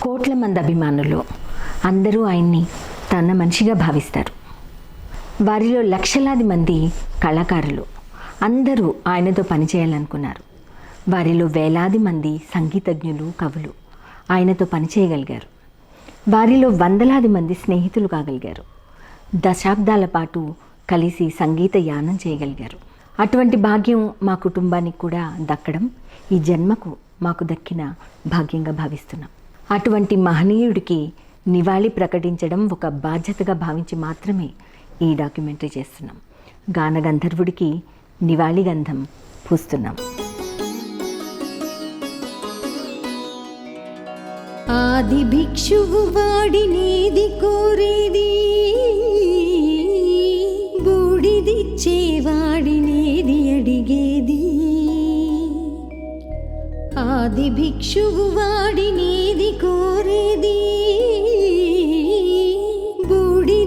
కోట్ల మంది అభిమానులు అందరూ ఆయన్ని తన మనిషిగా భావిస్తారు. వారిలో లక్షలాది మంది కళాకారులు అందరూ ఆయనతో పనిచేయాలనుకున్నారు. వారిలో వేలాది మంది సంగీతజ్ఞులు, కవులు ఆయనతో పనిచేయగలిగారు. వారిలో వందలాది మంది స్నేహితులు కాగలిగారు. దశాబ్దాల పాటు కలిసి సంగీత యానం చేయగలిగారు. అటువంటి భాగ్యం మా కుటుంబానికి కూడా దక్కడం ఈ జన్మకు మాకు దక్కిన భాగ్యంగా భావిస్తున్నాం. అటువంటి మహనీయుడికి నివాళి ప్రకటించడం ఒక బాధ్యతగా భావించి మాత్రమే ఈ డాక్యుమెంటరీ చేస్తున్నాం. గానగంధర్వుడికి నివాళి గంధం పూస్తున్నాం. ఆది భిక్షువు వాడినేది కోరేది, బూడిదిచ్చేవాడినేది అడిగేది. ఆది భిక్షువు వాడినేది కోరేది, బూడిదిచ్చేవాడినేది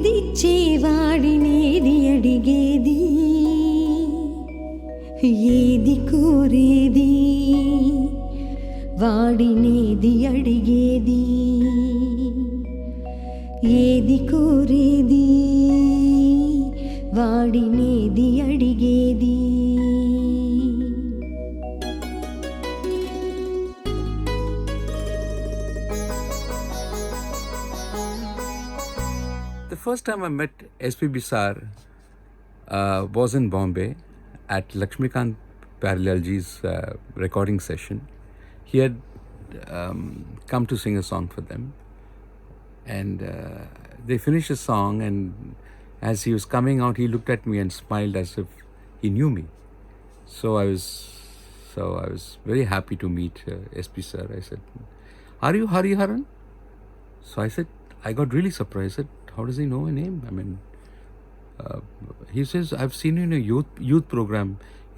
అడిగేది. ఏది కోరేది వాడినేది అడిగేది, ఏది కోరేది వాడినేది అడిగేది. The first time I met SPB sir was in Bombay at Lakshmikant Parlalji's recording session. He had come to sing a song for them, and they finished a song, and as he was coming out, he looked at me and smiled as if he knew me. So I was very happy to meet SP sir. I said, "Are you Hariharan?" So I said, I got really surprised. I said, "How does he know my name?" I mean, he says, "I've seen you in a youth program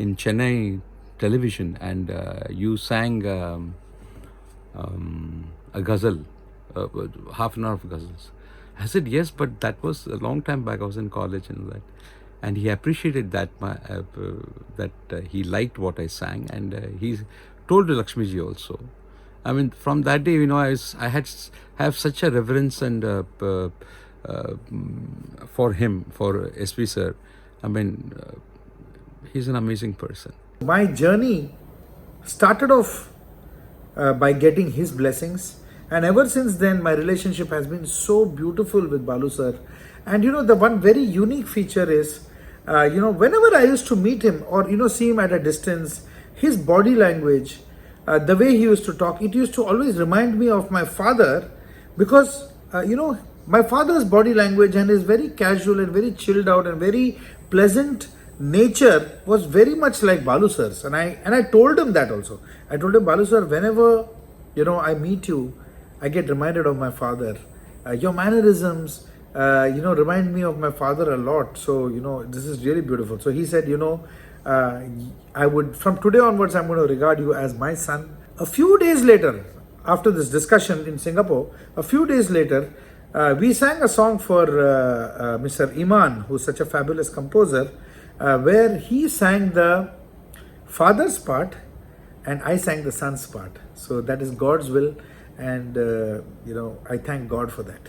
in Chennai television, and you sang a ghazal, half an hour of ghazals." I said, "Yes, but that was a long time back. I was in college and that." And he appreciated that he liked what I sang, and he told Lakshmiji also. I mean, from that day, I have such a reverence and for him, for SP sir. I mean, he's an amazing person. My journey started off by getting his blessings, and ever since then my relationship has been so beautiful with Balu sir. And the one very unique feature is whenever I used to meet him or see him at a distance, his body language, the way he used to talk, it used to always remind me of my father, because my father's body language and his very casual and very chilled out and very pleasant nature was very much like Balu sir's. And I told him that also. I told him, "Balu sir, whenever I meet you, I get reminded of my father. Your mannerisms remind me of my father a lot. So this is really beautiful." So he said, I would, from today onwards, I'm going to regard you as my son. A few days later, after this discussion in Singapore, a few days later, we sang a song for Mr. Iman, who's such a fabulous composer, where he sang the father's part and I sang the son's part. So that is God's will, and I thank God for that.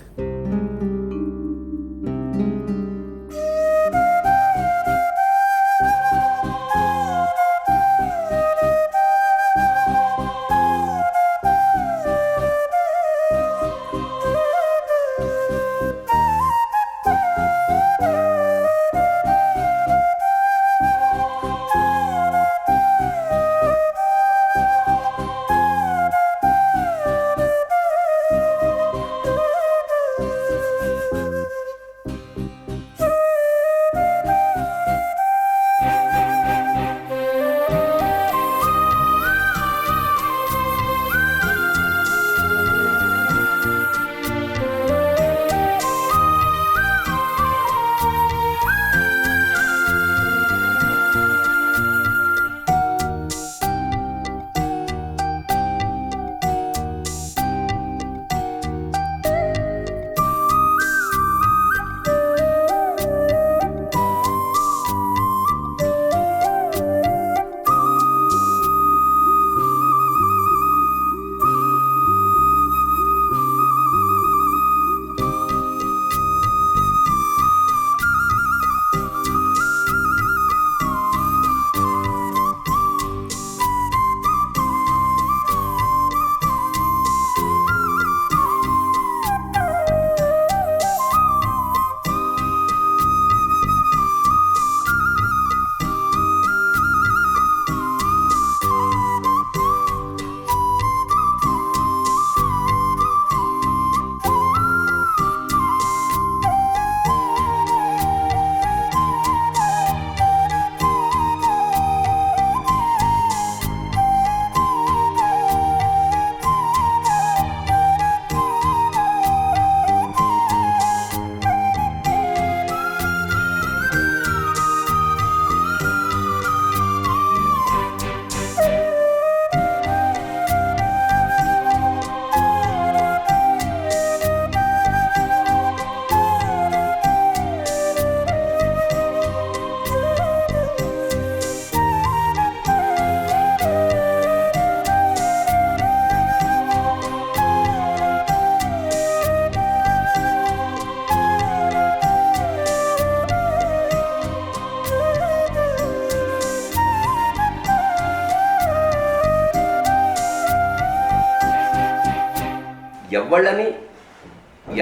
ఎవళ్ళని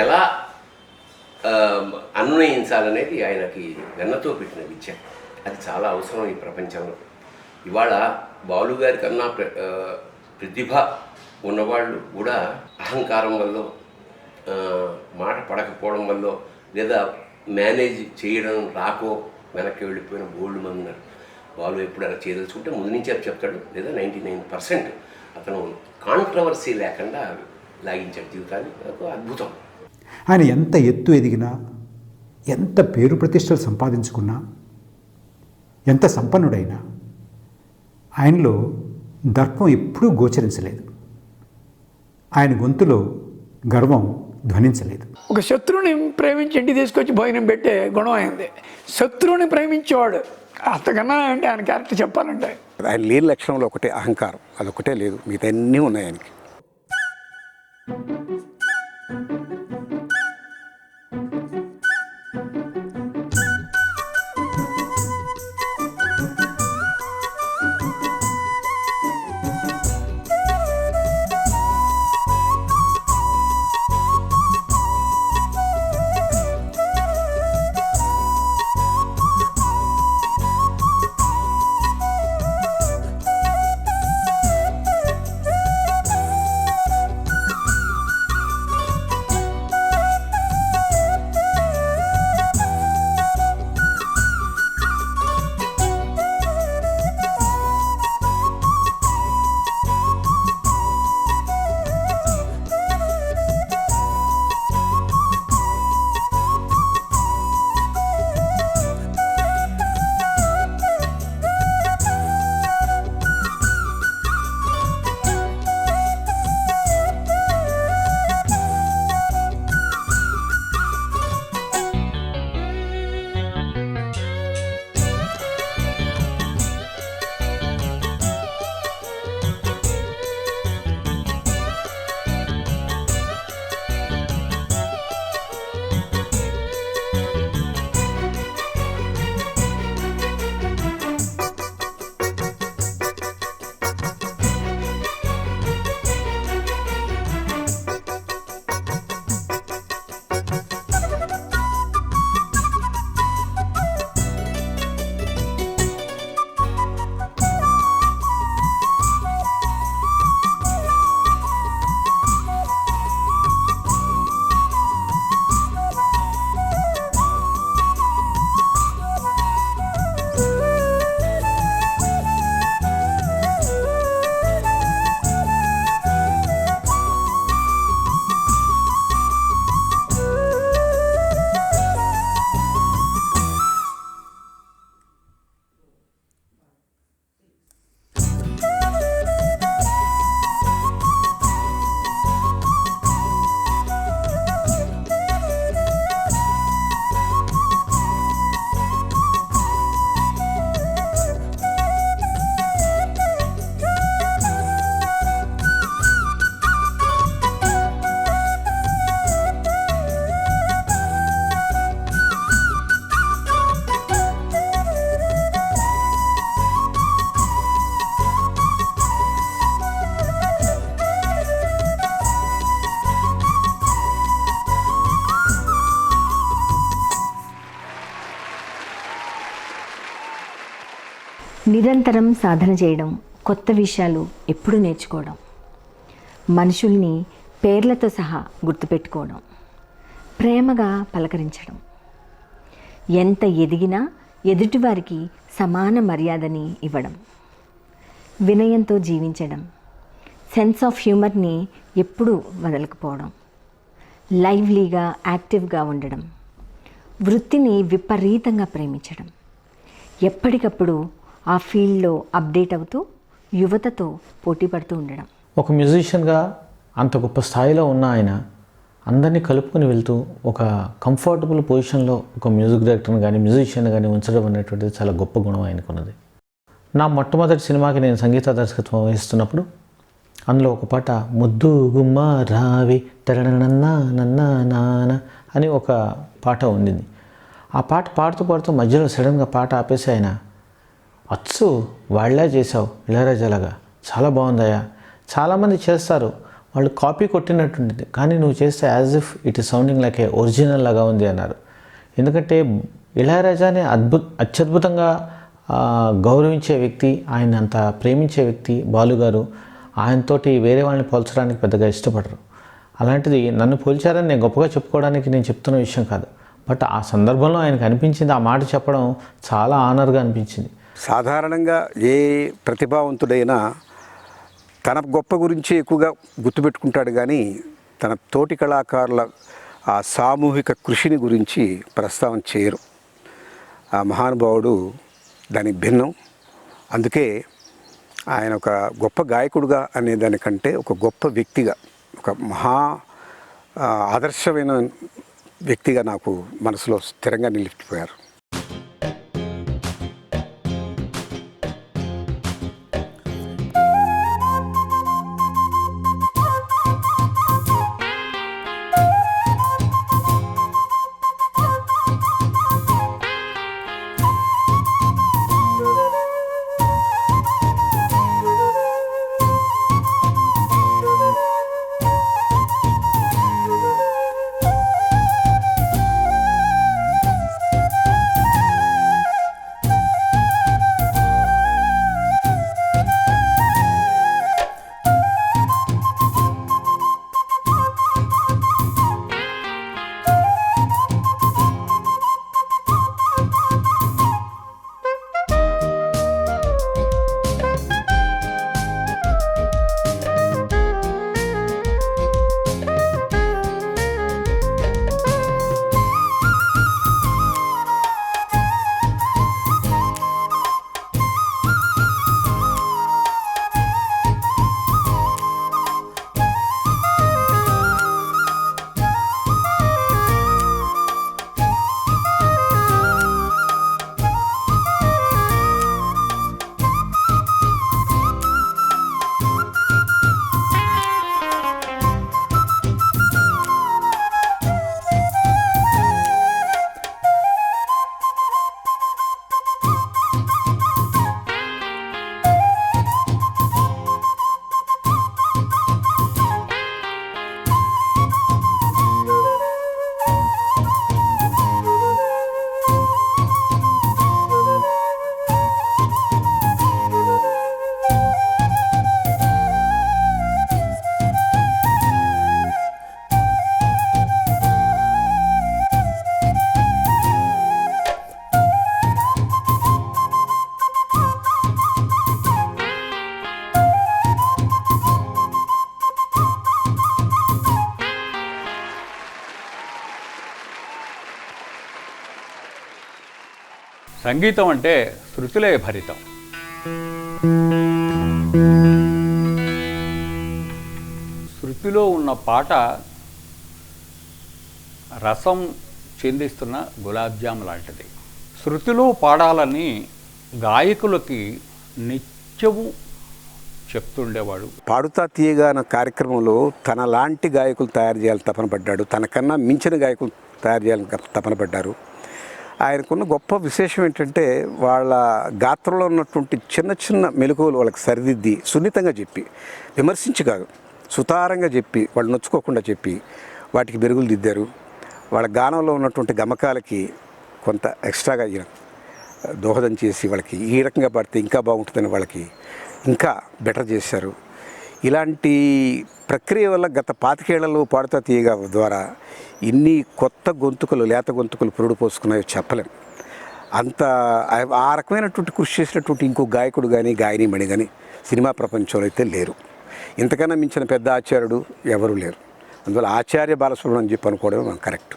ఎలా అన్వయించాలనేది ఆయనకి వెన్నతో పెట్టిన విద్య. అది చాలా అవసరం ఈ ప్రపంచంలో. ఇవాళ బాలు గారి కన్నా ప్రతిభ ఉన్నవాళ్ళు కూడా అహంకారం వల్ల, మాట పడకపోవడం వల్ల, లేదా మేనేజ్ చేయడం రాకో వెనక్కి వెళ్ళిపోయిన బోల్డ్ మంది ఉన్నారు. బాలు ఎప్పుడు అలా చేయదలుచుకుంటే ముందు నుంచి అది చెప్తాడు, లేదా 99% అతను కాంట్రవర్సీ లేకుండా లాగించాడు జీవితాన్ని. అదొక అద్భుతం. ఆయన ఎంత ఎత్తు ఎదిగినా, ఎంత పేరు ప్రతిష్టలు సంపాదించుకున్నా, ఎంత సంపన్నుడైనా ఆయనలో దర్పం ఎప్పుడూ గోచరించలేదు. ఆయన గొంతులో గర్వం ధ్వనించలేదు. ఒక శత్రువుని ప్రేమించి ఇంటికి తీసుకొచ్చి భోజనం పెట్టే గుణం అయింది. శత్రువుని ప్రేమించేవాడు. అంతకన్నా అంటే ఆయన క్యారెక్టర్ చెప్పాలంటే ఆయన లేని లక్షణంలో ఒకటే అహంకారం, అదొకటే లేదు, మిగతా అన్నీ ఉన్నాయి ఆయనకి. నిరంతరం సాధన చేయడం, కొత్త విషయాలు ఎప్పుడు నేర్చుకోవడం, మనుషుల్ని పేర్లతో సహా గుర్తుపెట్టుకోవడం, ప్రేమగా పలకరించడం, ఎంత ఎదిగినా ఎదుటివారికి సమాన మర్యాదని ఇవ్వడం, వినయంతో జీవించడం, సెన్స్ ఆఫ్ హ్యూమర్ని ఎప్పుడూ వదలకపోవడం, లైవ్లీగా యాక్టివ్గా ఉండడం, వృత్తిని విపరీతంగా ప్రేమించడం, ఎప్పటికప్పుడు ఆ ఫీల్డ్లో అప్డేట్ అవుతూ యువతతో పోటీ పడుతూ ఉండడం. ఒక మ్యూజిషియన్గా అంత గొప్ప స్థాయిలో ఉన్న ఆయన అందరినీ కలుపుకొని వెళ్తూ ఒక కంఫర్టబుల్ పొజిషన్లో ఒక మ్యూజిక్ డైరెక్టర్ని కానీ మ్యూజిషియన్ కానీ ఉంచడం అనేటువంటిది చాలా గొప్ప గుణం ఆయనకున్నది. నా మొట్టమొదటి సినిమాకి నేను సంగీత దర్శకత్వం వహిస్తున్నప్పుడు అందులో ఒక పాట ముద్దు గుమ్మ రావి తెరనన్నా నన్నా నాన్న అని ఒక పాట ఉండింది. ఆ పాట పాడుతూ పాడుతూ మధ్యలో సడన్గా పాట ఆపేసి ఆయన అచ్చు వాళ్ళే చేసావు ఇళయరాజాలాగా, చాలా బాగుందయ్యా, చాలామంది చేస్తారు, వాళ్ళు కాపీ కొట్టినట్టుంటుంది, కానీ నువ్వు చేస్తే as if it is sounding like A original లాగా ఉంది అన్నారు. ఎందుకంటే ఇళయరాజాని అత్యద్భుతంగా గౌరవించే వ్యక్తి, ఆయన అంత ప్రేమించే వ్యక్తి బాలుగారు. ఆయనతోటి వేరే వాళ్ళని పోల్చడానికి పెద్దగా ఇష్టపడరు. అలాంటిది నన్ను పోల్చారని నేను గొప్పగా చెప్పుకోవడానికి నేను చెప్తున్న విషయం కాదు. బట్ ఆ సందర్భంలో ఆయనకు అనిపించింది, ఆ మాట చెప్పడం చాలా ఆనర్గా అనిపించింది. సాధారణంగా ఏ ప్రతిభావంతుడైనా తన గొప్ప గురించి ఎక్కువగా గుర్తుపెట్టుకుంటాడు, కానీ తన తోటి కళాకారుల ఆ సామూహిక కృషిని గురించి ప్రస్తావన చేయరు. ఆ మహానుభావుడు దానికి భిన్నం. అందుకే ఆయన ఒక గొప్ప గాయకుడుగా అనే దానికంటే ఒక గొప్ప వ్యక్తిగా, ఒక మహా ఆదర్శమైన వ్యక్తిగా నాకు మనసులో స్థిరంగా నిలిచిపోయారు. సంగీతం అంటే శృతులే భరితం. శృతిలో ఉన్న పాట రసం చిందిస్తున్న గులాబ్ జామ్ లాంటిది. శృతిలో పాడాలని గాయకులకి నిత్యము చెప్తుండేవాడు. పాడుతా తీయగా అన్న కార్యక్రమంలో తన లాంటి గాయకులు తయారు చేయాలని తపన పడ్డాడు. తనకన్నా మించిన గాయకులు తయారు చేయాలని తపన పడ్డారు. ఆయనకున్న గొప్ప విశేషం ఏంటంటే వాళ్ళ గాత్రంలో ఉన్నటువంటి చిన్న చిన్న మెలకువలు వాళ్ళకి సరిదిద్ది సున్నితంగా చెప్పి, విమర్శించి కాదు, సుతారంగా చెప్పి, వాళ్ళు నొచ్చుకోకుండా చెప్పి వాటికి మెరుగులు దిద్దారు. వాళ్ళ గానంలో ఉన్నటువంటి గమకాలకి కొంత ఎక్స్ట్రాగా దోహదం చేసి వాళ్ళకి ఈ రకంగా పాడితే ఇంకా బాగుంటుందని వాళ్ళకి ఇంకా బెటర్ చేశారు. ఇలాంటి ప్రక్రియ వల్ల గత 25 ఏళ్లలో పాడుతా తీయగా ద్వారా ఇన్ని కొత్త గొంతుకలు, లేత గొంతుకలు పురుడు పోసుకున్నాయో చెప్పలేం. అంత ఆ రకమైనటువంటి కృషి చేసినటువంటి ఇంకో గాయకుడు కానీ గాయనీమణి కానీ సినిమా ప్రపంచంలో అయితే లేరు. ఇంతకన్నా మించిన పెద్ద ఆచార్యుడు ఎవరు లేరు. అందువల్ల ఆచార్య బాలసుబ్రహ్మణ్యం అని చెప్పి అనుకోవడమే మనం కరెక్ట్.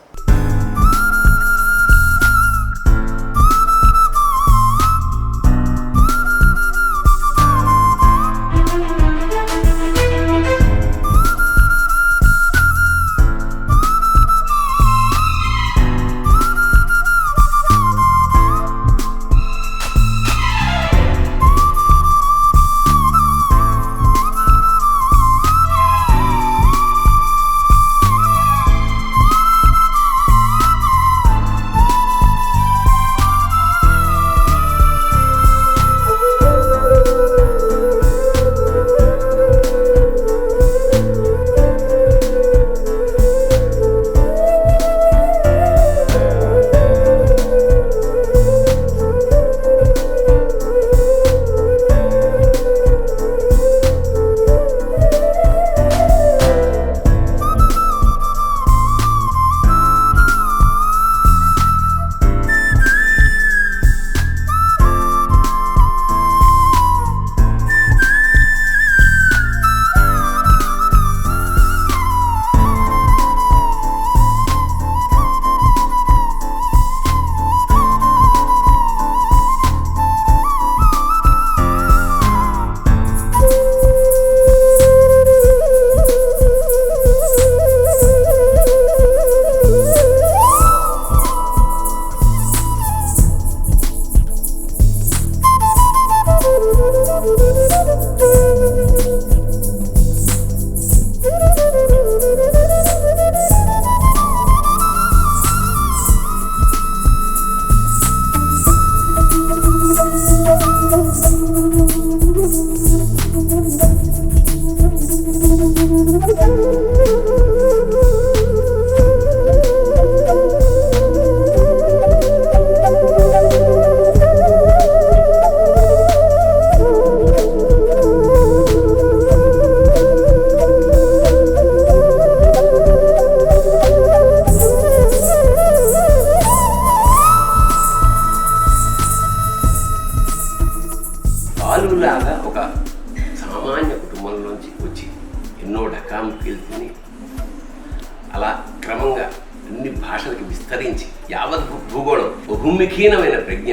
అలా క్రమంగా అన్ని భాషలకు విస్తరించి యావత్ భూగోళం బహుముఖీనమైన ప్రజ్ఞ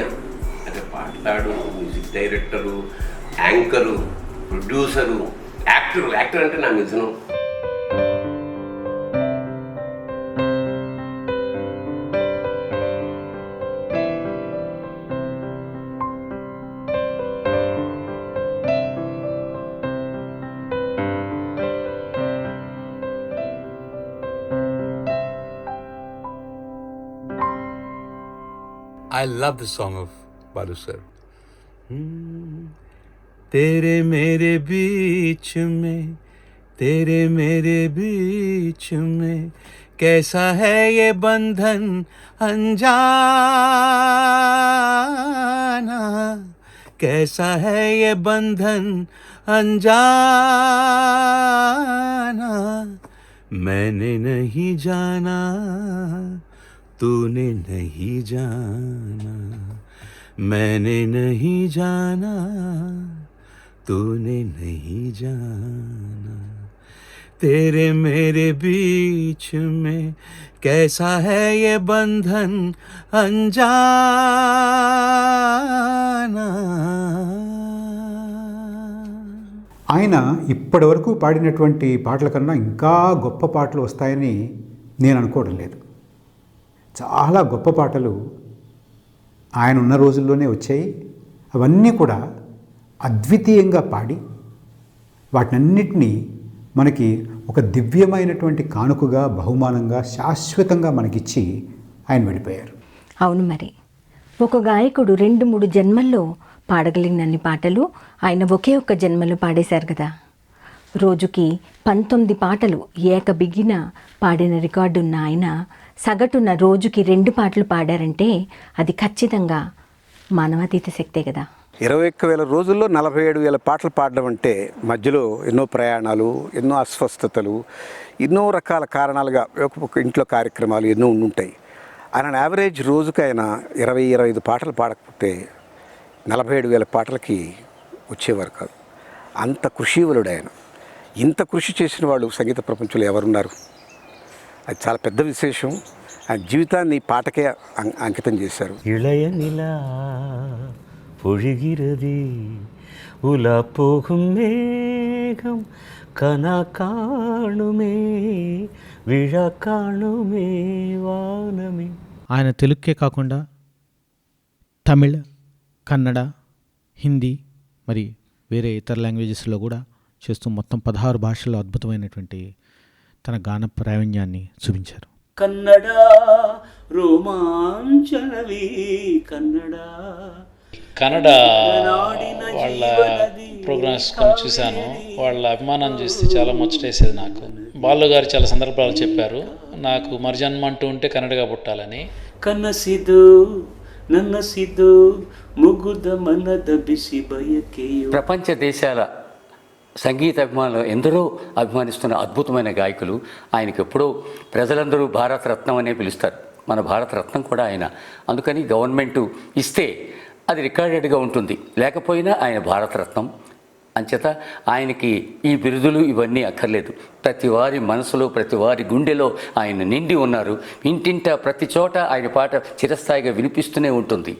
అంటే పాటలాడు, music director, anchor, producer, actor అంటే నా మిథునం. I love the song of Balu sir. तेरे मेरे बीच में कैसा है ये बंधन अनजाना, कैसा है ये बंधन अनजाना, मैंने नहीं जाना तूने नहीं जाना, मैंने नहीं जाना तूने नहीं जाना, तेरे मेरे बीच में कैसा है ये बंधन अनजाना. ఆయన ఇప్పటి వరకు పాడినటువంటి పాటల కన్నా ఇంకా గొప్ప పాటలు వస్తాయని నేను అనుకోవడం లేదు. చాలా గొప్ప పాటలు ఆయన ఉన్న రోజుల్లోనే వచ్చాయి. అవన్నీ కూడా అద్వితీయంగా పాడి వాటినన్నిటినీ మనకి ఒక దివ్యమైనటువంటి కానుకగా, బహుమానంగా, శాశ్వతంగా మనకిచ్చి ఆయన వెళ్ళిపోయారు. అవును, మరి ఒక గాయకుడు 2-3 జన్మల్లో పాడగలిగినన్ని పాటలు ఆయన ఒకే ఒక్క జన్మలో పాడేశారు కదా. రోజుకి 19 పాటలు ఏకబిగిన పాడిన రికార్డు ఉన్న ఆయన సగటున రోజుకి 2 పాటలు పాడారంటే అది ఖచ్చితంగా మానవాతీత శక్తే కదా. 21,000 రోజుల్లో 47,000 పాటలు పాడడం అంటే మధ్యలో ఎన్నో ప్రయాణాలు, ఎన్నో అస్వస్థతలు, ఎన్నో రకాల కారణాలుగా ఒక ఇంట్లో కార్యక్రమాలు ఎన్నో ఉంటాయి. ఆయన యావరేజ్ రోజుకి ఆయన 20-25 పాటలు పాడకపోతే 47,000 పాటలకి వచ్చేవారు కాదు. అంత కృషివలుడు ఆయన. ఇంత కృషి చేసిన వాళ్ళు సంగీత ప్రపంచంలో ఎవరున్నారు? అది చాలా పెద్ద విశేషం. ఆయన జీవితాన్ని పాటకే అంకితం చేశారు. இளையநிலா பொழிகிறது உலா போகும் மேகம் கனா காணுமே విழా కాణుమే వానమే. ఆయన తెలుగుకే కాకుండా తమిళ, కన్నడ, హిందీ మరి వేరే ఇతర లాంగ్వేజెస్లో కూడా చేస్తూ మొత్తం 16 భాషల్లో అద్భుతమైనటువంటి తన గాన ప్రావీణ్యాన్ని చూపించారు. కన్నడ రోమాంచనవి కన్నడ వాళ్ళ ప్రోగ్రామ్స్ కొన్ని చూశాను. వాళ్ళ అభిమానం చూస్తే చాలా ముచ్చటేసేది నాకు. బాలు గారు చాలా సందర్భాలు చెప్పారు, నాకు మరుజన్మ అంటూ ఉంటే కన్నడగా పుట్టాలని. కనసిదు నన్నసిదు ముగుద మనద బిసి బయకేయు. ప్రపంచ దేశాల సంగీత అభిమానులు ఎందరో అభిమానిస్తున్న అద్భుతమైన గాయకులు. ఆయనకి ఎప్పుడూ ప్రజలందరూ భారతరత్నం అనే పిలుస్తారు. మన భారతరత్నం కూడా ఆయన. అందుకని గవర్నమెంటు ఇస్తే అది రికార్డెడ్గా ఉంటుంది, లేకపోయినా ఆయన భారతరత్నం. అంచేత ఆయనకి ఈ బిరుదులు ఇవన్నీ అక్కర్లేదు. ప్రతి వారి మనసులో, ప్రతి వారి గుండెలో ఆయన నిండి ఉన్నారు. ఇంటింట ప్రతి చోట ఆయన పాట చిరస్థాయిగా వినిపిస్తూనే ఉంటుంది.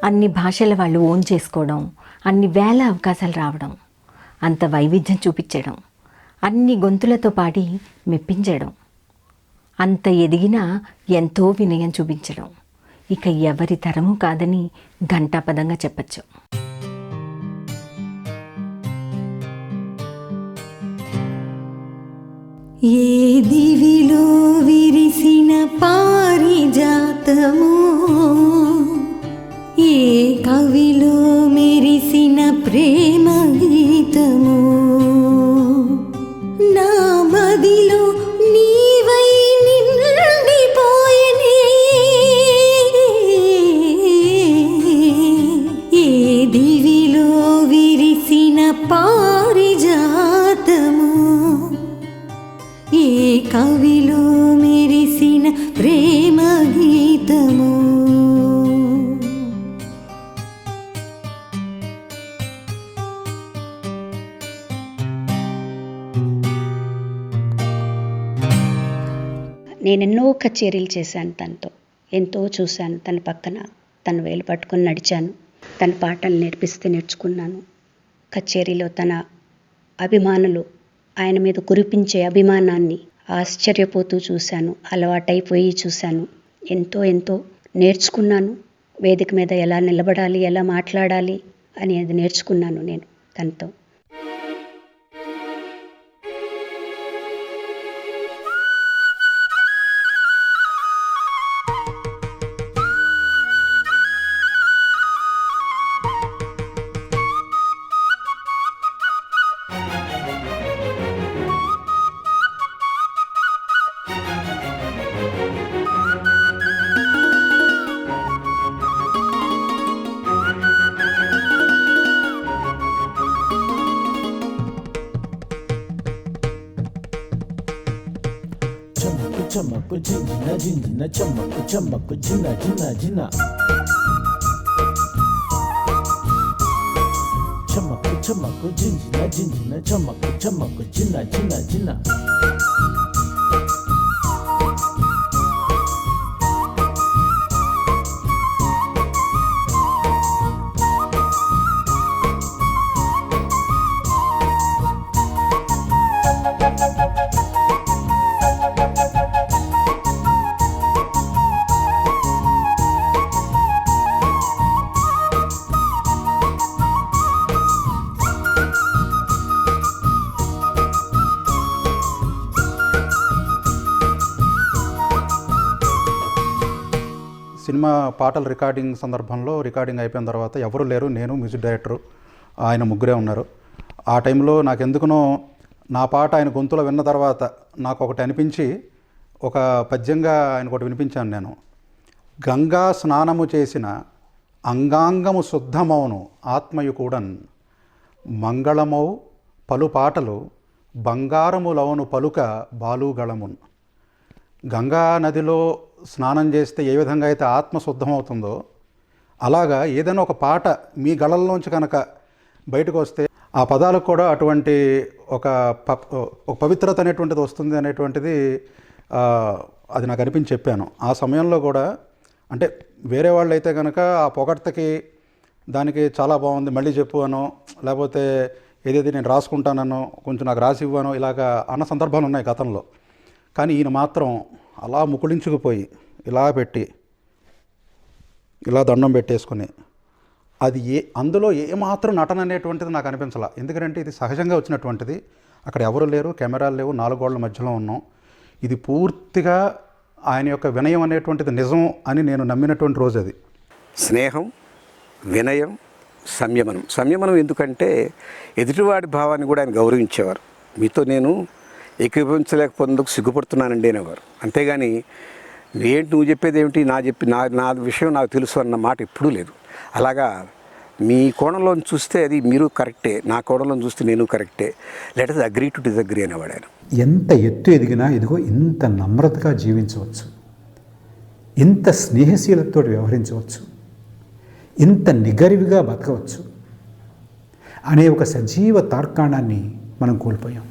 అన్ని భాషల వాళ్ళు ఓన్ చేసుకోవడం, అన్ని వేల అవకాశాలు రావడం, అంత వైవిధ్యం చూపించడం, అన్ని గొంతులతో పాడి మెప్పించడం, అంత ఎదిగినా ఎంతో వినయం చూపించడం ఇక ఎవరి తరము కాదని ఘంటాపదంగా చెప్పచ్చు. ఏ దివిలో విరిసిన పారిజాతము, ఏ కవిలో మెరిసిన ప్రేమ గీతము, నా మదిలో నీవై నిండిపోయెనే. ఏ దివిలో విరిసిన పారిజాతము, ఏ కవిలో మెరిసిన ప్రేమ గీతము. నేనెన్నో కచేరీలు చేశాను తనతో, ఎంతో చూశాను తన పక్కన, తన వేలు పట్టుకొని నడిచాను, తన పాటలు నేర్పిస్తే నేర్చుకున్నాను. కచేరీలో తన అభిమానులు ఆయన మీద కురిపించే అభిమానాన్ని ఆశ్చర్యపోతూ చూశాను, అలవాటైపోయి చూశాను. ఎంతో ఎంతో నేర్చుకున్నాను. వేదిక మీద ఎలా నిలబడాలి, ఎలా మాట్లాడాలి అని అది నేర్చుకున్నాను నేను తనతో. చమ్మకు జిన్న జిన్న చమ్మకు చమ్మకు జిన్న జిన్న జిన్న చమ్మకు చమ్మకు జిన్న జిన్న చమ్మకు చమ్మకు జిన్న జిన్న జిన్న. సినిమా పాటల రికార్డింగ్ సందర్భంలో రికార్డింగ్ అయిపోయిన తర్వాత ఎవరు లేరు, నేను మ్యూజిక్ డైరెక్టరు, ఆయన ముగ్గురే ఉన్నారు. ఆ టైంలో నాకెందుకునో నా పాట ఆయన గొంతులో విన్న తర్వాత నాకు ఒకటి అనిపించి ఒక పద్యంగా ఆయన ఒకటి వినిపించాను నేను. గంగా స్నానము చేసిన అంగాంగము శుద్ధమౌను ఆత్మయు కూడన్, మంగళమౌ పలు పాటలు బంగారములవును పలుక బాలుగళమున్. గంగా నదిలో స్నానం చేస్తే ఏ విధంగా అయితే ఆత్మ శుద్ధమవుతుందో అలాగా ఏదైనా ఒక పాట మీ గళల్లోంచి కనుక బయటకు వస్తే ఆ పదాలకు కూడా అటువంటి ఒక పవిత్రత అనేటువంటిది వస్తుంది అనేటువంటిది అది నాకు అనిపించి చెప్పాను. ఆ సమయంలో కూడా అంటే వేరే వాళ్ళు అయితే కనుక ఆ పొగడ్తకి దానికి చాలా బాగుంది మళ్ళీ చెప్పు అనో, లేకపోతే ఏదైతే నేను రాసుకుంటానో కొంచెం నాకు రాసి ఇవ్వనో ఇలాగా అన్న సందర్భాలు ఉన్నాయి గతంలో. కానీ ఈయన మాత్రం అలా ముకుళించుకుపోయి ఇలా పెట్టి ఇలా దండం పెట్టేసుకుని అది అందులో ఏమాత్రం నటన అనేటువంటిది నాకు అనిపించాల. ఎందుకంటే ఇది సహజంగా వచ్చినటువంటిది, అక్కడ ఎవరు లేరు, కెమెరాలు లేవు, 4 గోడల మధ్యలో ఉన్నాం. ఇది పూర్తిగా ఆయన యొక్క వినయం అనేటువంటిది నిజం అని నేను నమ్మినటువంటి రోజు అది. స్నేహం, వినయం, సంయమనం. సంయమనం ఎందుకంటే ఎదుటివాడి భావాన్ని కూడా ఆయన గౌరవించేవారు. మీతో నేను ఏకీభవించలేకపోయినందుకు సిగ్గుపడుతున్నానండి అనేవారు. అంతేగాని ఏంటి నువ్వు చెప్పేది ఏమిటి, నా విషయం నాకు తెలుసు అన్న మాట ఎప్పుడూ లేదు. అలాగా మీ కోణంలో చూస్తే అది మీరు కరెక్టే, నా కోణంలో చూస్తే నేను కరెక్టే, let us agree to disagree అనేవాడు ఆయన. ఎంత ఎత్తు ఎదిగినా ఇదిగో ఇంత నమ్రతగా జీవించవచ్చు, ఇంత స్నేహశీలతో వ్యవహరించవచ్చు, ఇంత నిగరివిగా బతకవచ్చు అనే ఒక సజీవ తార్కాణాన్ని మనం కోల్పోయాం.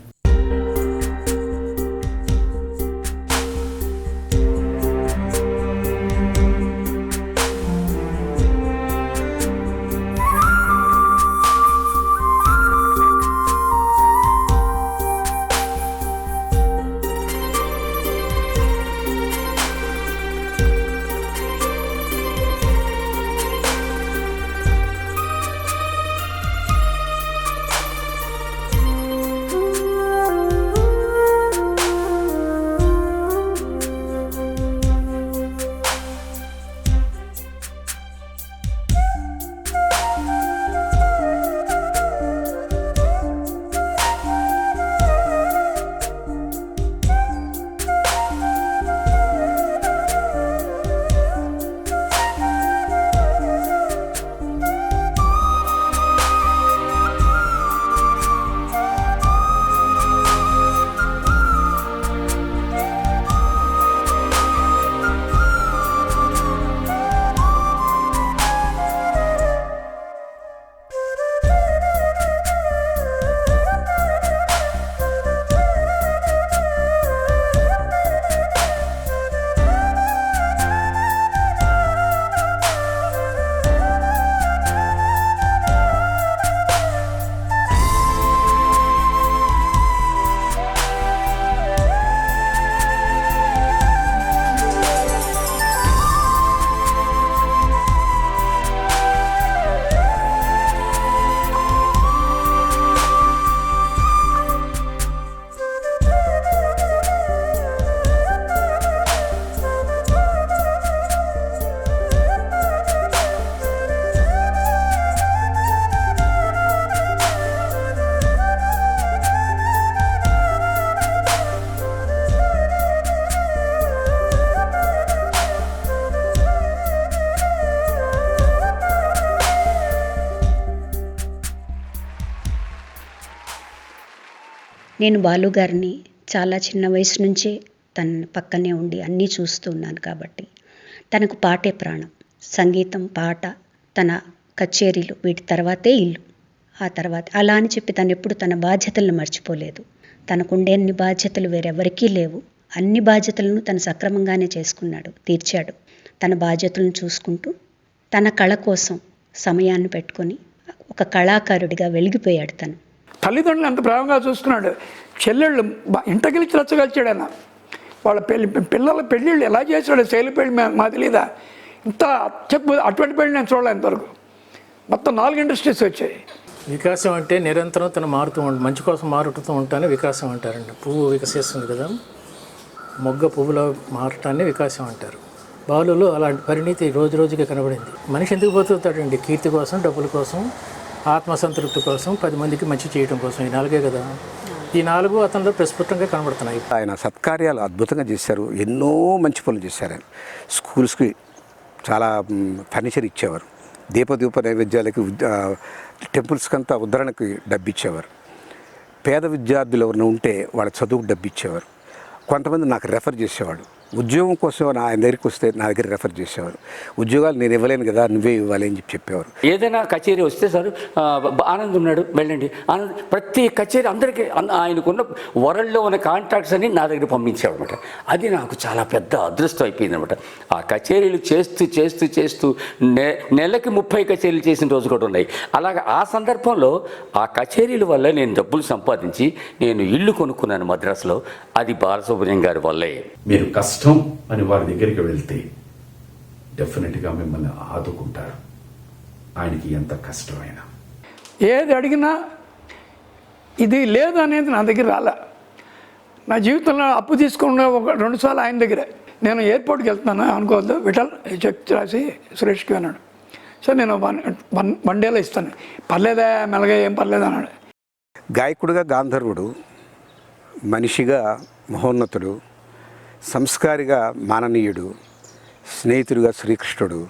నేను బాలుగారిని చాలా చిన్న వయసు నుంచే తన పక్కనే ఉండి అన్నీ చూస్తూ ఉన్నాను కాబట్టి తనకు పాటే ప్రాణం. సంగీతం, పాట, తన కచేరీలు, వీటి తర్వాతే ఇల్లు. ఆ తర్వాత అలా అని చెప్పి తను ఎప్పుడు తన బాధ్యతలను మర్చిపోలేదు. తనకుండే అన్ని బాధ్యతలు వేరెవరికీ లేవు. అన్ని బాధ్యతలను తను సక్రమంగానే చేసుకున్నాడు, తీర్చాడు. తన బాధ్యతలను చూసుకుంటూ తన కళ కోసం సమయాన్ని పెట్టుకొని ఒక కళాకారుడిగా వెలిగిపోయాడు. తను తల్లిదండ్రులు ఎంత ప్రేమగా చూసుకున్నాడు. చెల్లెళ్ళు ఇంటకెళ్ళి రచ్చగలిచాడు ఆయన. వాళ్ళ పిల్లల పెళ్ళిళ్ళు ఎలా చేశాడు, శైలి పెళ్ళి మా తెలీదా. ఇంత అటువంటి పెళ్ళి నేను చూడలే ఇంతవరకు. మొత్తం 4 ఇండస్ట్రీస్ వచ్చాయి. వికాసం అంటే నిరంతరం తను మారుతూ మంచి కోసం మారుతూ ఉంటానే వికాసం అంటారండి. పువ్వు వికసిస్తుంది కదా, మొగ్గ పువ్వులో మారటాన్ని వికాసం అంటారు. బాలులో అలాంటి పరిణితి రోజు రోజుకి కనబడింది. మనిషి ఎందుకు పోతుంటాడండి? కీర్తి కోసం, డబ్బుల కోసం, ఆత్మసంతృప్తి కోసం, 10 మందికి మంచి చేయడం కోసం. ఈ 4 కదా. ఈ 4 అతనిలో ప్రస్ఫుటంగా కనబడుతున్నాయి. ఆయన సత్కార్యాలు అద్భుతంగా చేశారు. ఎన్నో మంచి పనులు చేశారు. ఆయన స్కూల్స్కి చాలా ఫర్నిచర్ ఇచ్చేవారు. దీప నైవేద్యాలకి, టెంపుల్స్కి అంతా ఉద్ధరణకి డబ్బు ఇచ్చేవారు. పేద విద్యార్థులు ఎవరైనా ఉంటే వాళ్ళ చదువుకు డబ్బు ఇచ్చేవారు. కొంతమంది నాకు రెఫర్ చేసేవాడు. ఉద్యోగం కోసం ఆయన దగ్గరికి వస్తే నా దగ్గర రెఫర్ చేసేవారు. ఉద్యోగాలు నేను ఇవ్వలేను కదా, నువ్వే ఇవ్వాలి అని చెప్పేవారు. ఏదైనా కచేరీ వస్తే సార్ ఆనంద్ ఉన్నాడు, వెళ్ళండి ఆనంద్. ప్రతి కచేరీ అందరికీ ఆయనకున్న వరల్డ్లో ఉన్న కాంట్రాక్ట్స్ అని నా దగ్గర పంపించాడు అనమాట. అది నాకు చాలా పెద్ద అదృష్టం అయిపోయింది అనమాట. ఆ కచేరీలు చేస్తూ చేస్తూ చేస్తూ నెలకి 30 కచేరీలు చేసిన రోజు కూడా ఉన్నాయి. అలాగే ఆ సందర్భంలో ఆ కచేరీల వల్ల నేను డబ్బులు సంపాదించి నేను ఇల్లు కొనుక్కున్నాను మద్రాసులో. అది బాలసుబ్రహ్మణ్యం గారి వల్లే. మీరు కష్టం అని వారి దగ్గరికి వెళ్తే డెఫినెట్గా మిమ్మల్ని ఆదుకుంటారు. ఆయనకి ఎంత కష్టమైనా ఏది అడిగినా ఇది లేదు అనేది నా దగ్గర రాలే. నా జీవితంలో అప్పు తీసుకున్న 2 సార్లు ఆయన దగ్గరే. నేను ఎయిర్పోర్ట్కి వెళ్తున్నాను అనుకోవద్దు, విఠల్ చెక్ రాసి సురేష్కి అన్నాడు. సార్ నేను వన్ డేలో ఇస్తాను. పర్లేదా మెల్లగా, ఏం పర్లేదు అన్నాడు. గాయకుడిగా గాంధర్వుడు, మనిషిగా మహోన్నతుడు, సంస్కారిగా మాననీయుడు, స్నేహితుడిగా శ్రీకృష్ణుడు,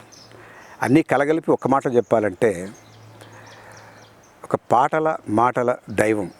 అన్నీ కలగలిపి ఒక మాట చెప్పాలంటే ఒక పాటల మాటల దైవం.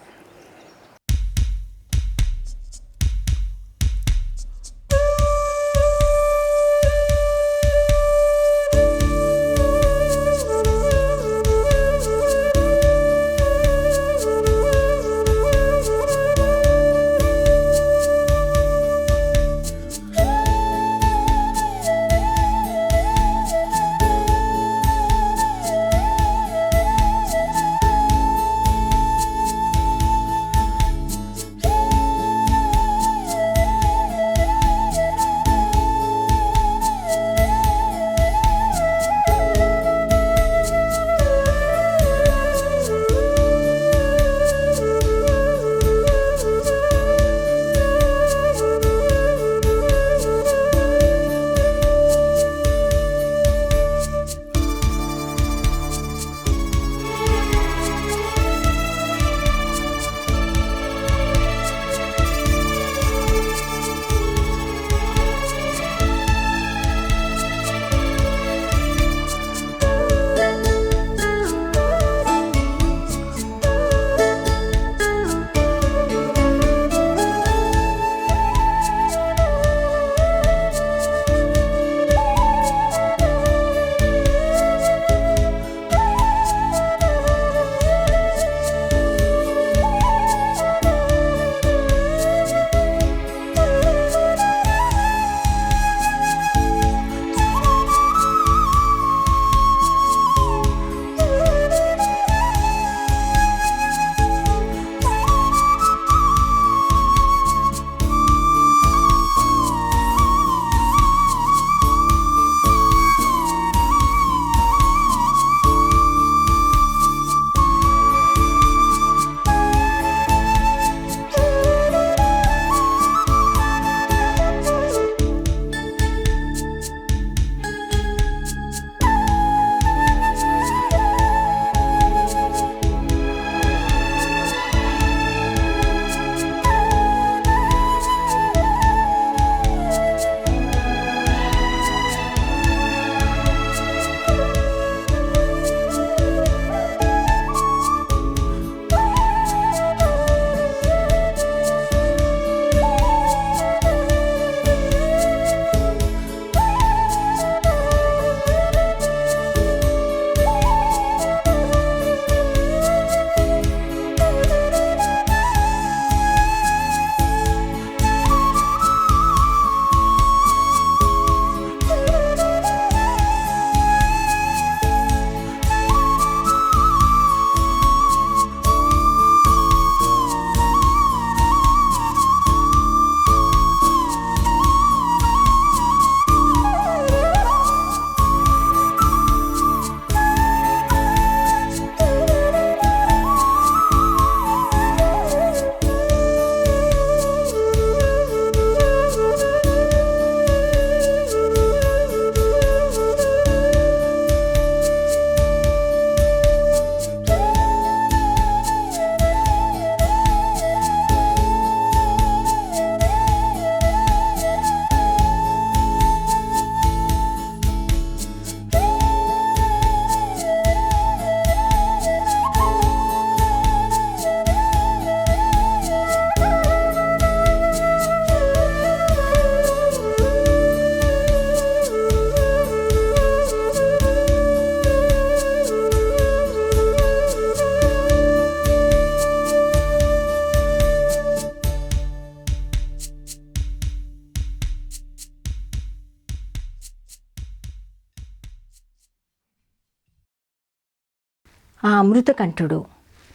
ఆ అమృత కంఠుడు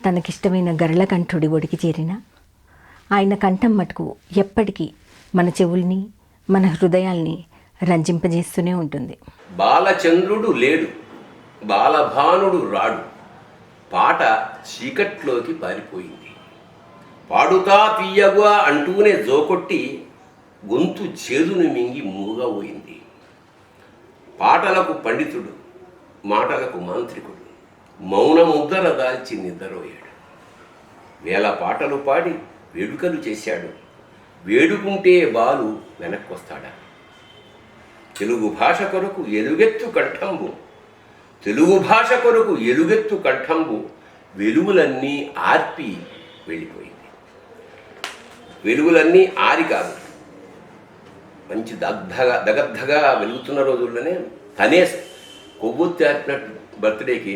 తనకిష్టమైన గరళ కంఠుడి ఒడికి చేరిన ఆయన కంఠం మటుకు ఎప్పటికీ మన చెవుల్ని మన హృదయాల్ని రంజింపజేస్తూనే ఉంటుంది. బాలచంద్రుడు లేడు, బాలభానుడు రాడు, పాట చీకట్లోకి పారిపోయింది, పాడుతా తీయగా అంటూనే జోకొట్టి గొంతు చేదును మింగి మూగపోయింది. పాటలకు పండితుడు, మాటలకు మాంత్రికుడు, మౌనముద్దర దాల్చి నిద్రపోయాడు. వేల పాటలు పాడి వేడుకలు చేశాడు, వేడుకుంటే బాలు వెనక్కొస్తాడా? తెలుగు భాష కొరకు ఎలుగెత్తు కంఠంబు, తెలుగు భాష కొరకు ఎలుగెత్తు కంఠంబు వెలుగులన్నీ ఆర్పి వెళ్ళిపోయింది. వెలుగులన్నీ ఆరి కాదు, మంచి దగద్దగా వెలుగుతున్న రోజుల్లోనే తనే కొవ్వొత్తి ఆర్పినట్టు బర్త్డేకి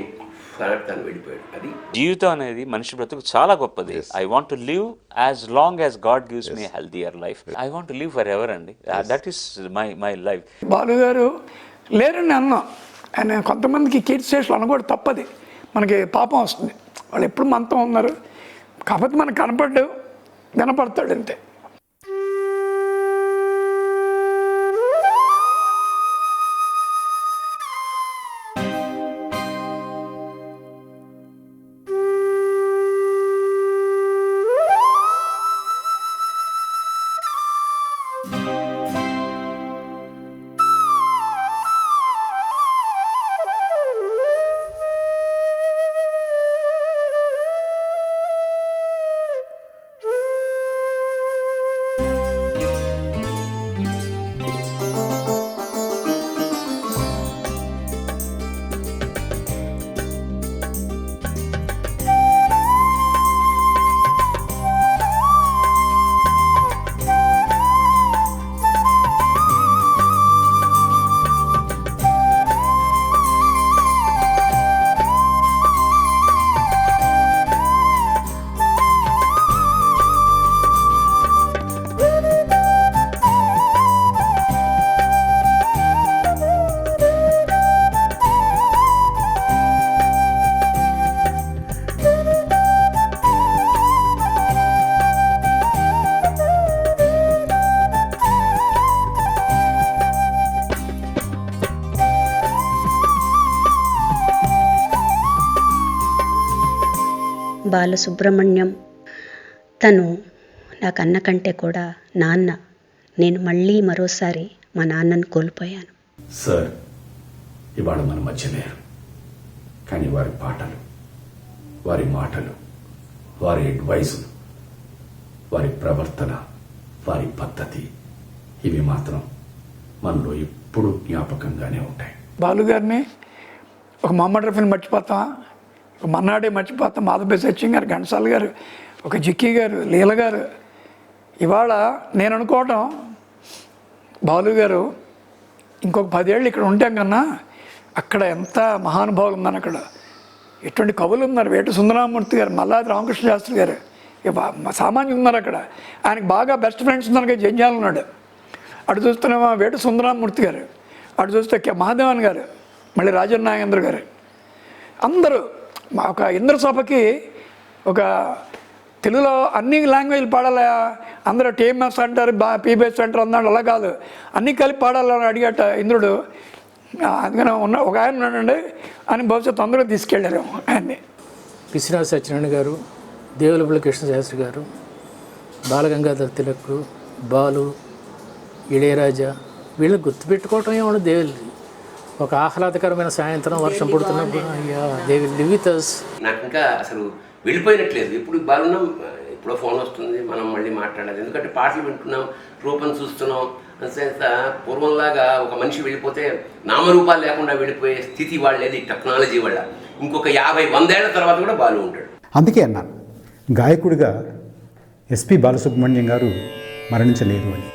తను వెళ్ళిపోయాడు. అది జీవితం అనేది మనిషి బ్రతుకు చాలా గొప్పది. I want to live as long as God gives me healthier life. I want to live forever అండి. That is my life. Balu గారు లేరని అన్నాం. ఆయన కొంతమందికి కీర్తిశేషులు అనకూడదు, తప్పది, మనకి పాపం వస్తుంది. వాళ్ళు ఎప్పుడు మనతో ఉన్నారు, కాకపోతే మనకు కనపడతాడు అంతే. బాలసుబ్రహ్మణ్యం తను నాకు అన్న కంటే కూడా నాన్న. నేను మళ్ళీ మరోసారి మా నాన్నను కోల్పోయాను. సార్ ఇవాళ మన మధ్య లేరు, కానీ వారి పాటలు, వారి మాటలు, వారి అడ్వైజులు, వారి ప్రవర్తన, వారి పద్ధతి, ఇవి మాత్రం మనలో ఎప్పుడూ జ్ఞాపకంగానే ఉంటాయి. బాలుగారిని ఒక మొహమ్మద్ రఫీని మర్చిపోతాం, ఒక మన్నాడే మర్చిపోతాం, మాధవ సత్యం గారు, ఘంటసాల గారు, ఒక జిక్కీ గారు, లీల గారు. ఇవాళ నేను అనుకోవటం బాలు గారు ఇంకొక 10 ఏళ్ళు ఇక్కడ ఉంటాం కన్నా అక్కడ ఎంత మహానుభావులు ఉన్నారు, అక్కడ ఎటువంటి కవులు ఉన్నారు. వేట సుందరరామూర్తి గారు, మల్లాది రామకృష్ణ శాస్త్రి గారు, సామాన్యులు ఉన్నారు అక్కడ. ఆయనకు బాగా బెస్ట్ ఫ్రెండ్స్ ఉన్నారు. జంజాలు ఉన్నాడు, అటు చూస్తున్నామా వేట సుందరరామూర్తి గారు, అటు చూస్తే మహాదేవన్ గారు, మళ్ళీ రాజన్ నాగేంద్ర గారు, అందరూ ఒక ఇంద్రసభకి ఒక తెలుగులో అన్ని లాంగ్వేజ్లు పాడాలా, అందరూ టీఎంఎస్ అంటారు, పీబీఎస్ అంటారు అన్నాడు. అలా కాదు, అన్నీ కలిపి పాడాలని అడిగట ఇంద్రుడు. అందుకని ఒక ఆయన ఉన్నాడండి అని బహుశా తొందరగా తీసుకెళ్ళారు ఆయన్ని. పిసినాథ సత్యనారాయణ గారు, దేవులపల్లి కృష్ణశాస్త్రి గారు, బాలగంగాధర తిలక్, బాలు, ఇళయరాజా, వీళ్ళని గుర్తుపెట్టుకోవటం ఏమన్నా దేవుళ్ళు. ఒక ఆహ్లాదకరమైన సాయంత్రం వర్షం పడుతున్నప్పుడు they will live with us. నాకు ఇంకా అసలు వెళ్ళిపోయినట్లేదు. ఇప్పుడు బాగున్నాం, ఎప్పుడో ఫోన్ వస్తుంది, మనం మళ్ళీ మాట్లాడాలి. ఎందుకంటే పాటలు వింటున్నాం, రూపం చూస్తున్నాం. అంత పూర్వంలాగా ఒక మనిషి వెళ్ళిపోతే నామరూపాలు లేకుండా వెళ్ళిపోయే స్థితి వాళ్ళు లేదు ఈ టెక్నాలజీ వల్ల. ఇంకొక 50-100 ఏళ్ల తర్వాత కూడా బాలు ఉంటాడు. అందుకే అన్నాను, గాయకుడిగా ఎస్పి బాలసుబ్రహ్మణ్యం గారు మరణించలేదు అని.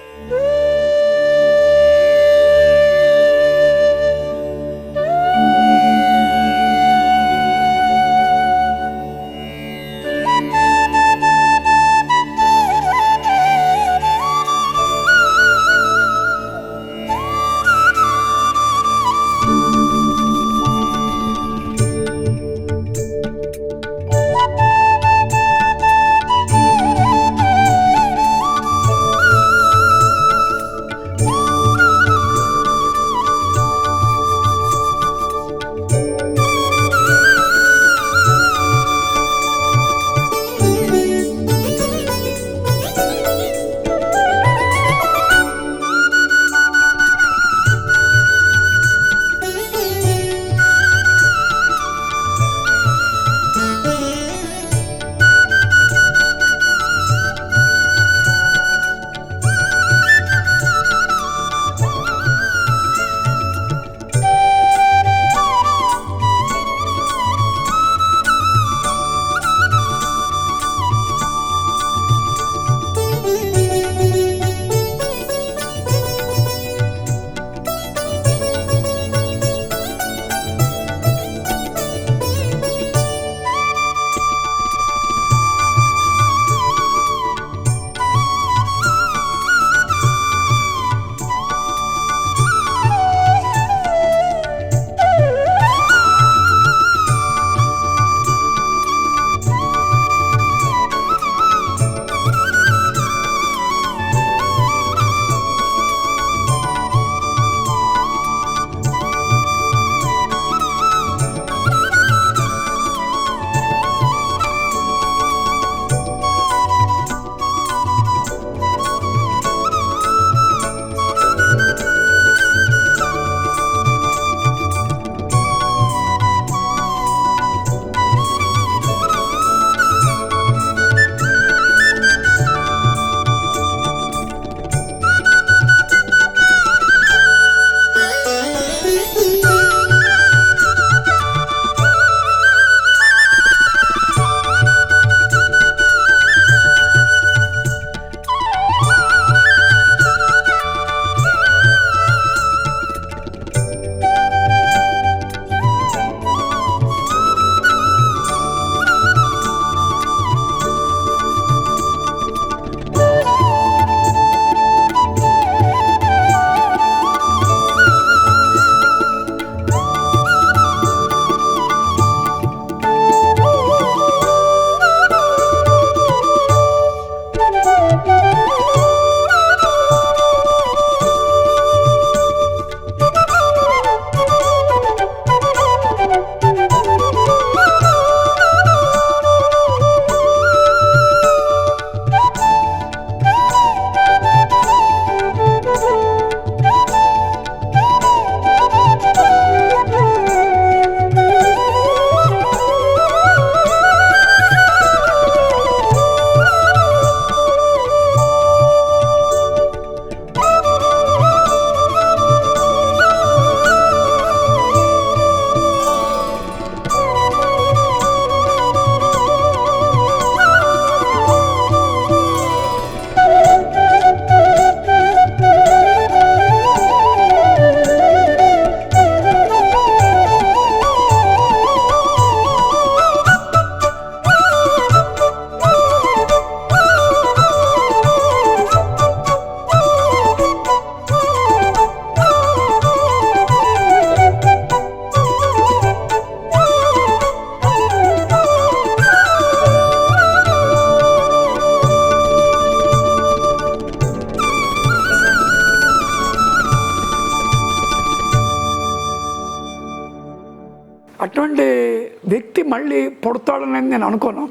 మళ్ళీ పుడతాడనేది నేను అనుకోను.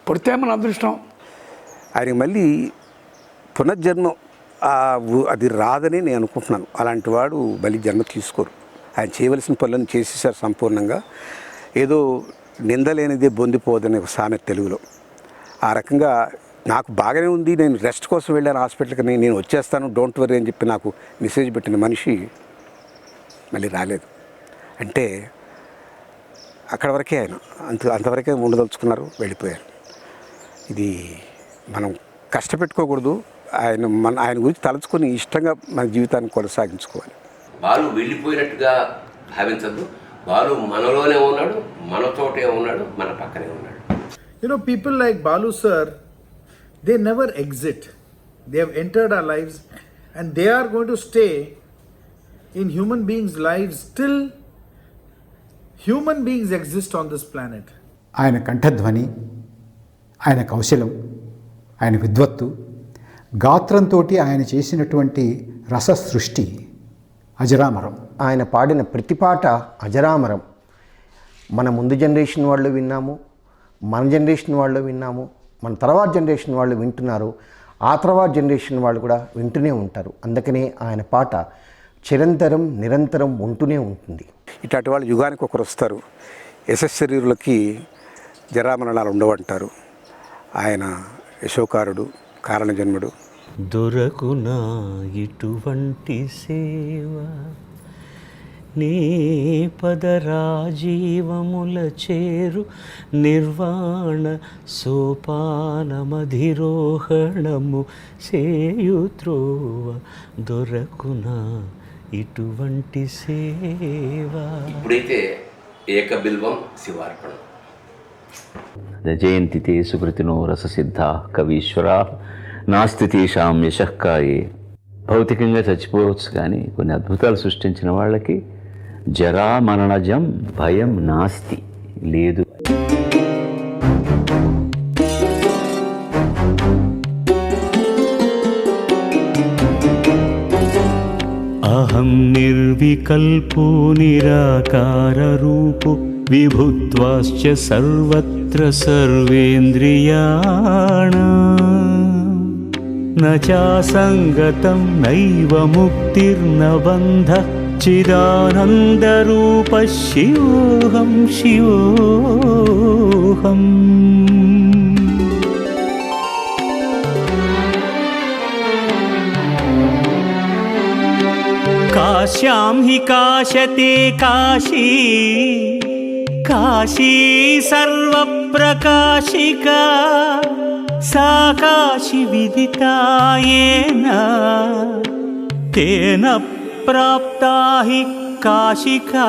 పుడితే మన అదృష్టం. ఆయన మళ్ళీ పునర్జన్మ అది రాదని నేను అనుకుంటున్నాను. అలాంటి వాడు మళ్ళీ జన్మ తీసుకోరు. ఆయన చేయవలసిన పనులను చేసేసారు సంపూర్ణంగా. ఏదో నిందలేనిదే బొందిపోదనే ఒక సామెత తెలుగులో. ఆ రకంగా నాకు బాగానే ఉంది, నేను రెస్ట్ కోసం వెళ్ళాను హాస్పిటల్కి, నేను వచ్చేస్తాను, డోంట్ వరీ అని చెప్పి నాకు మెసేజ్ పెట్టిన మనిషి మళ్ళీ రాలేదు. అంటే అక్కడ వరకే ఆయన అంతవరకే ఉండదలుచుకున్నారు, వెళ్ళిపోయారు. ఇది మనం కష్టపెట్టుకోకూడదు. ఆయన గురించి తలుచుకొని ఇష్టంగా మన జీవితాన్ని కొనసాగించుకోవాలి. బాలు వెళ్ళిపోయినట్టుగా భావించద్దు. బాలు మనలోనే ఉన్నాడు, మనతోటే ఉన్నాడు, మన పక్కనే ఉన్నాడు. People like Balu sir, they never exit. They have entered our lives and they are going to stay in human beings' lives till human beings exist on this planet. ఆయన కంఠధ్వని, ఆయన కౌశలం, ఆయన విద్వత్తు, గాత్రంతో ఆయన చేసినటువంటి రస సృష్టి అజరామరం. ఆయన పాడిన ప్రతి పాట అజరామరం. మన ముందు జనరేషన్ వాళ్ళు విన్నాము, మన జనరేషన్ వాళ్ళు విన్నాము, మన తర్వాత జనరేషన్ వాళ్ళు వింటున్నారు, ఆ తర్వాత జనరేషన్ వాళ్ళు కూడా వింటూనే ఉంటారు. అందుకనే ఆయన పాట చిరంతరం నిరంతరం ఉంటూనే ఉంటుంది. ఇట్లాంటి వాళ్ళు యుగానికి ఒకరు వస్తారు. యశశరీరులకి జరామరణాలు ఉండవంటారు. ఆయన యశోకారుడు, కారణజన్ముడు. దొరకునా ఇటువంటి సేవ నీ పదరాజీవముల చేరు నిర్వాణ సోపానమధిరోహణము సేయుత్రోవ దొరకునా ఇటువంటి సేవ. ఇప్పుడైతే ఏకబిల్వం శివార్పణం. జయంతి తే సుకృతినో రససిద్ధ కవీశ్వరా నాస్తి తేషాం యశఃకాయే. భౌతికంగా చచ్చిపోవచ్చు, కానీ కొన్ని అద్భుతాలు సృష్టించిన వాళ్ళకి జరా మరణజం భయం నాస్తి, లేదు. అహం నిర్వికల్పో నిరాకారరూపో విభుత్వాశ్చ సర్వత్ర సర్వేంద్రియాణాం న చాసంగతం నైవ ముక్తిర్న బంధః చిదానందరూప శివోహం శివోహం. కాశ్యాం హి కాశతే కాశీ కాశీ సర్వప్రకాశికా సా కాశీ విదితాయేన తేన ప్రాప్తా హి కాశికా.